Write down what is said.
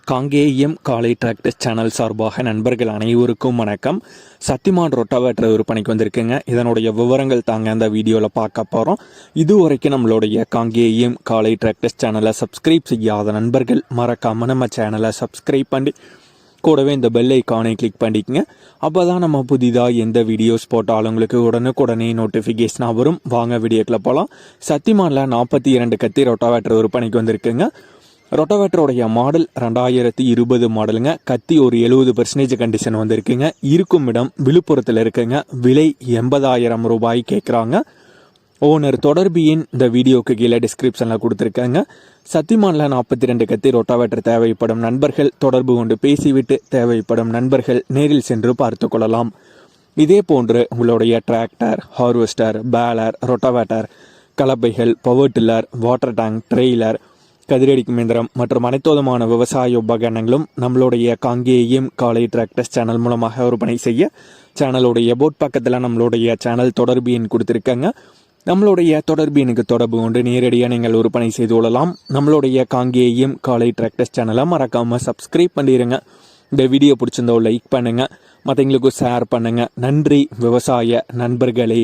காங்கேயம் காலை tractors channel சார்பாக நண்பர்கள் அனைவருக்கும் வணக்கம். சத்திமான் ரொட்டாவேட்டர் விற்பனைக்கு வந்திருக்குங்க. இதனுடைய விவரங்கள் தாங்க இந்த வீடியோவில் பார்க்க போகிறோம். இதுவரைக்கும் நம்மளுடைய காங்கேயம் காலை டிராக்டர்ஸ் சேனலை சப்ஸ்கிரைப் செய்யாத நண்பர்கள் மறக்காமல் நம்ம சேனலை சப்ஸ்கிரைப் பண்ணி கூடவே இந்த பெல் ஐக்கானை கிளிக் பண்ணிக்கங்க. அப்போ தான் நம்ம புதிதாக எந்த வீடியோஸ் போட்டாலும் உங்களுக்கு உடனுக்குடனே நோட்டிஃபிகேஷனாக வரும். வாங்க வீடியோக்கில் போகலாம். சத்திமானில் 42 கத்தி ரொட்டாவேட்டர் விற்பனைக்கு வந்திருக்குங்க. ரொட்டாவேட்டருடைய மாடல் 2020 மாடலுங்க. கத்தி ஒரு 70% கண்டிஷன் வந்திருக்குங்க. இருக்கும் இடம் விழுப்புரத்தில் இருக்குங்க. விலை 80,000 ரூபாய் கேட்குறாங்க. ஓனர் தொடர்பு எண் இந்த வீடியோக்கு கீழே டிஸ்கிரிப்ஷனில் கொடுத்துருக்காங்க. சத்திமானில் 42 கத்தி ரொட்டாவேட்டர் தேவைப்படும் நண்பர்கள் தொடர்பு கொண்டு பேசிவிட்டு தேவைப்படும் நண்பர்கள் நேரில் சென்று பார்த்து கொள்ளலாம். இதே போன்று உங்களுடைய டிராக்டர், ஹார்வெஸ்டர், பேலர், ரொட்டாவேட்டர், கலப்பைகள், power tiller, water tank, trailer, கதிரடிக்கும் இயந்திரம் மற்றும் அனைத்து விதமான விவசாய உபகரணங்களும் நம்மளுடைய காங்கேயம் காலை டிராக்டர்ஸ் சேனல் மூலமாக விற்பனை செய்ய சேனலுடைய போட் பக்கத்தில் நம்மளுடைய சேனல் தொடர்பு எண் கொடுத்துருக்காங்க. நம்மளுடைய தொடர்பு எண்ணுக்கு தொடர்பு கொண்டு நேரடியாக நீங்கள் விற்பனை செய்து கொள்ளலாம். நம்மளுடைய காங்கேயம் காலை டிராக்டர்ஸ் சேனலை மறக்காமல் சப்ஸ்கிரைப் பண்ணிடுங்க. இந்த வீடியோ பிடிச்சிருந்தோ லைக் பண்ணுங்கள், மற்றவங்களுக்கு ஷேர் பண்ணுங்கள். நன்றி விவசாய நண்பர்களே.